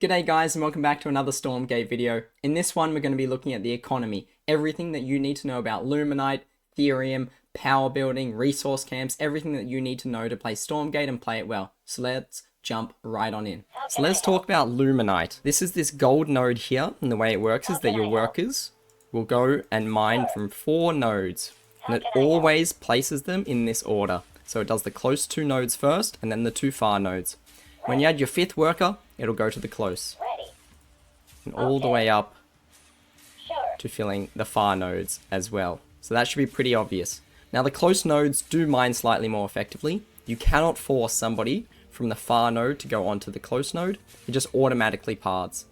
G'day guys and welcome back to another Stormgate video. In this one we're going to be looking at the economy, everything that you need to know about Luminite, Theorum, power building, resource camps, everything that you need to know to play Stormgate and play it well. So let's jump right on in. So let's talk about Luminite. This is this gold node here, and the way it works is that your workers will go and mine from 4 nodes, and it always places them in this order. So it does the close 2 nodes first and then the 2 far nodes. When you add your 5th worker, it'll go to the close. And all the way up to filling the far nodes as well. So that should be pretty obvious. Now the close nodes do mine slightly more effectively. You cannot force somebody from the far node to go onto the close node. It just automatically parts.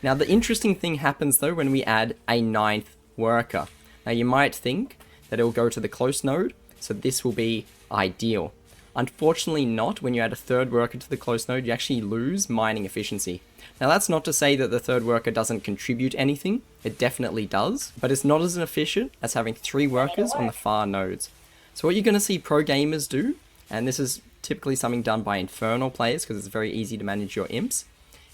Now the interesting thing happens though when we add a 9th worker. Now you might think that it will go to the close node, so this will be ideal. Unfortunately not. When you add a 3rd worker to the close node, you actually lose mining efficiency. Now that's not to say that the 3rd worker doesn't contribute anything, it definitely does, but it's not as efficient as having 3 workers on the far nodes. So what you're going to see pro gamers do, and this is typically something done by infernal players because it's very easy to manage your imps,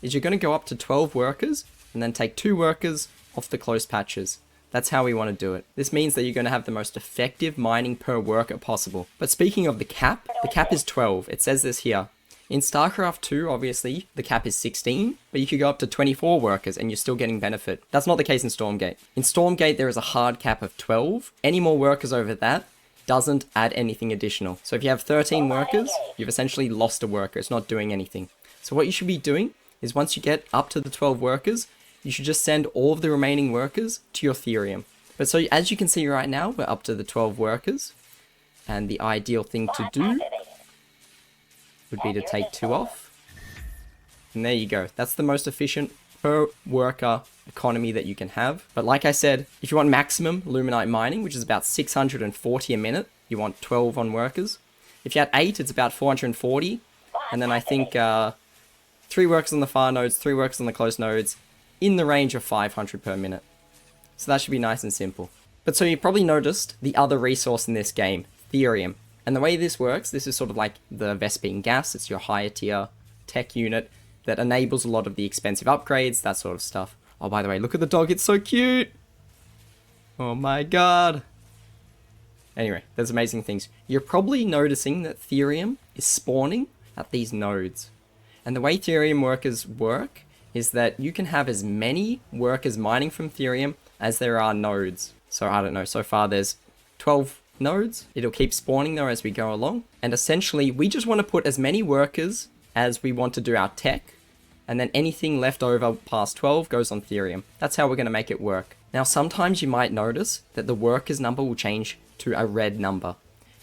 is you're going to go up to 12 workers and then take 2 workers off the close patches. That's how we want to do it. This means that you're going to have the most effective mining per worker possible. But speaking of the cap is 12. It says this here. In StarCraft 2, obviously, the cap is 16, but you could go up to 24 workers and you're still getting benefit. That's not the case in Stormgate. In Stormgate, there is a hard cap of 12. Any more workers over that doesn't add anything additional. So if you have 13 workers, you've essentially lost a worker. It's not doing anything. So what you should be doing is once you get up to the 12 workers, you should just send all of the remaining workers to your Theorum. But so as you can see right now, we're up to the 12 workers. And the ideal thing to do would be to take 2 off. And there you go. That's the most efficient per worker economy that you can have. But like I said, if you want maximum Luminite Mining, which is about 640 a minute, you want 12 on workers. If you had 8, it's about 440. And then I think 3 workers on the far nodes, 3 workers on the close nodes, in the range of 500 per minute. So that should be nice and simple. But so you probably noticed the other resource in this game, Theorum. And the way this works, this is sort of like the Vespine gas. It's your higher tier tech unit that enables a lot of the expensive upgrades, that sort of stuff. Oh, by the way, look at the dog. It's so cute. Oh my god. Anyway, there's amazing things. You're probably noticing that Theorum is spawning at these nodes. And the way Theorum workers work is that you can have as many workers mining from Theorum as there are nodes. So I don't know, so far there's 12 nodes. It'll keep spawning though as we go along. And essentially, we just want to put as many workers as we want to do our tech. And then anything left over past 12 goes on Theorum. That's how we're going to make it work. Now, sometimes you might notice that the workers number will change to a red number.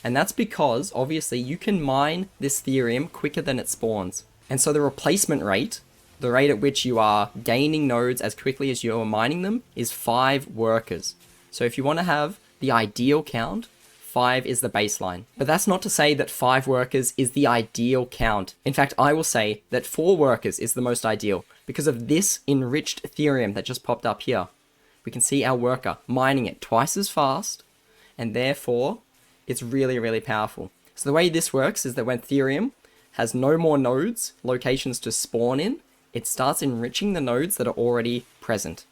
And that's because, obviously, you can mine this Theorum quicker than it spawns. And so the replacement rate, the rate at which you are gaining nodes as quickly as you are mining them, is 5 workers. So if you want to have the ideal count, 5 is the baseline. But that's not to say that 5 workers is the ideal count. In fact, I will say that 4 workers is the most ideal because of this enriched Theorum that just popped up here. We can see our worker mining it twice as fast, and therefore it's really, really powerful. So the way this works is that when Theorum has no more nodes, locations to spawn in, it starts enriching the nodes that are already present.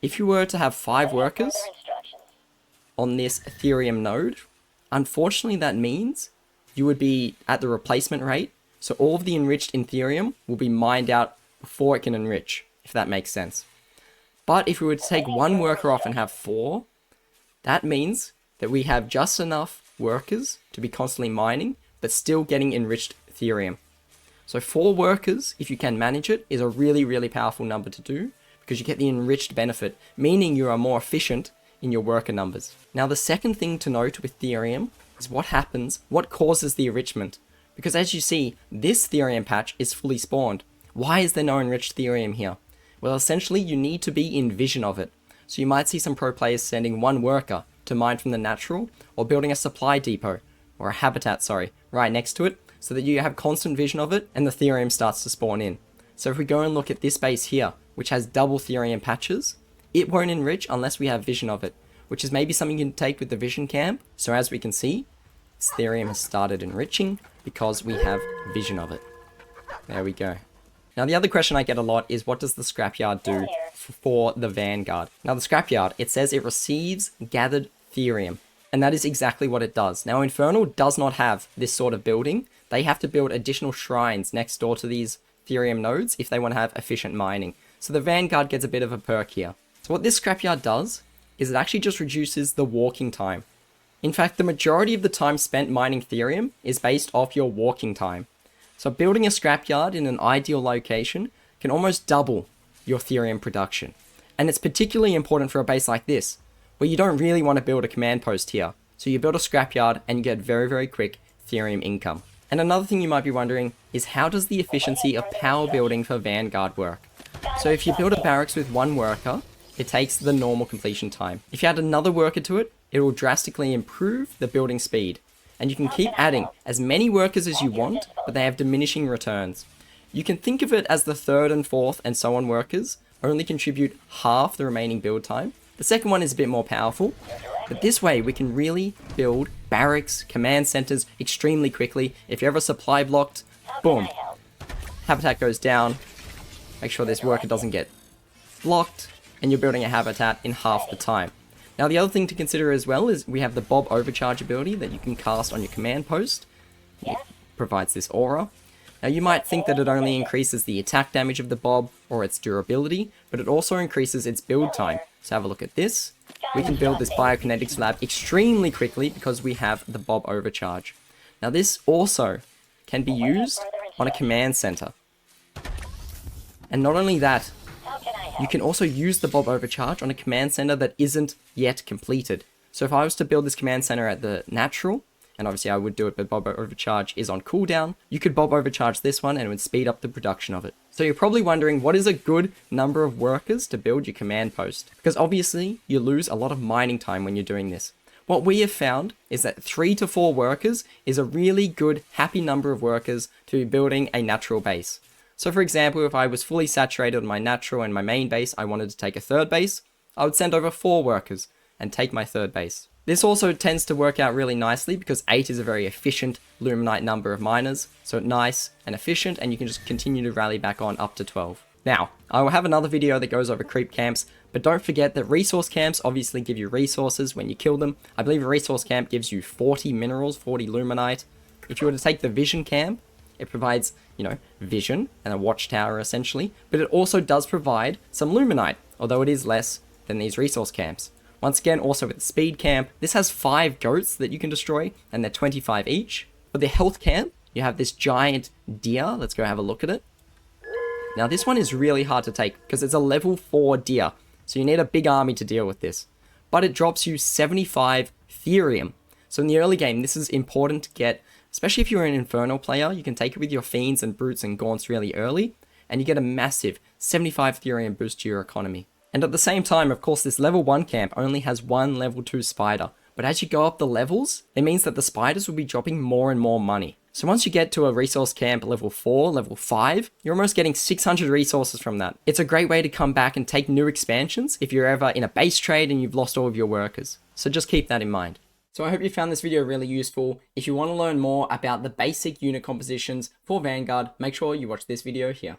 If you were to have 5 workers on this Theorum node, unfortunately that means you would be at the replacement rate, so all of the enriched in Theorum will be mined out before it can enrich, if that makes sense. But if we were to take 1 worker off and have 4, that means that we have just enough workers to be constantly mining, but still getting enriched Theorum. So 4 workers, if you can manage it, is a really, really powerful number to do because you get the enriched benefit, meaning you are more efficient in your worker numbers. Now the second thing to note with Theorum is what causes the enrichment. Because as you see, this Theorum patch is fully spawned. Why is there no enriched Theorum here? Well, essentially you need to be in vision of it. So you might see some pro players sending 1 worker to mine from the natural, or building a supply depot, or a habitat, right next to it, so that you have constant vision of it and the Theorum starts to spawn in. So if we go and look at this base here, which has double Theorum patches, it won't enrich unless we have vision of it, which is maybe something you can take with the vision camp. So as we can see, this Theorum has started enriching because we have vision of it. There we go. Now the other question I get a lot is what does the scrapyard do for the Vanguard? Now the scrapyard, it says it receives gathered therium. And that is exactly what it does. Now Infernal does not have this sort of building. They have to build additional shrines next door to these therium nodes if they want to have efficient mining. So the Vanguard gets a bit of a perk here. So what this scrapyard does is it actually just reduces the walking time. In fact, the majority of the time spent mining therium is based off your walking time. So building a scrapyard in an ideal location can almost double your therium production. And it's particularly important for a base like this, where you don't really want to build a command post here. So you build a scrapyard and you get very, very quick therium income. And another thing you might be wondering is how does the efficiency of power building for Vanguard work? So if you build a barracks with one worker, it takes the normal completion time. If you add another worker to it, it will drastically improve the building speed. And you can keep adding as many workers as you want, but they have diminishing returns. You can think of it as the third and fourth and so on workers only contribute half the remaining build time. The second one is a bit more powerful, but this way we can really build barracks, command centers extremely quickly. If you're ever supply blocked, boom, habitat goes down. Make sure this worker doesn't get blocked, and you're building a habitat in half the time. Now the other thing to consider as well is we have the Bob Overcharge ability that you can cast on your command post. It provides this aura. Now you might think that it only increases the attack damage of the Bob or its durability, but it also increases its build time. So have a look at this. We can build this biokinetics lab extremely quickly because we have the Bob Overcharge. Now this also can be used on a command center. And not only that, you can also use the Bob Overcharge on a command center that isn't yet completed. So if I was to build this command center at the natural, and obviously I would do it, but Bob Overcharge is on cooldown, you could Bob Overcharge this one and it would speed up the production of it. So you're probably wondering what is a good number of workers to build your command post? Because obviously you lose a lot of mining time when you're doing this. What we have found is that 3 to 4 workers is a really good, happy number of workers to be building a natural base. So for example, if I was fully saturated on my natural and my main base, I wanted to take a third base, I would send over 4 workers and take my third base. This also tends to work out really nicely because 8 is a very efficient Luminite number of miners, so nice and efficient, and you can just continue to rally back on up to 12. Now, I will have another video that goes over creep camps, but don't forget that resource camps obviously give you resources when you kill them. I believe a resource camp gives you 40 minerals, 40 Luminite. If you were to take the vision camp, it provides, vision and a watchtower essentially, but it also does provide some Luminite, although it is less than these resource camps. Once again, also with the speed camp, this has 5 goats that you can destroy, and they're 25 each. For the health camp, you have this giant deer. Let's go have a look at it. Now this one is really hard to take because it's a level 4 deer, so you need a big army to deal with this. But it drops you 75 therium. So in the early game, this is important to get, especially if you're an Infernal player. You can take it with your Fiends and Brutes and Gaunts really early, and you get a massive 75 therium boost to your economy. And at the same time, of course, this level 1 camp only has 1 level 2 spider. But as you go up the levels, it means that the spiders will be dropping more and more money. So once you get to a resource camp level 4, level 5, you're almost getting 600 resources from that. It's a great way to come back and take new expansions if you're ever in a base trade and you've lost all of your workers. So just keep that in mind. So I hope you found this video really useful. If you want to learn more about the basic unit compositions for Vanguard, make sure you watch this video here.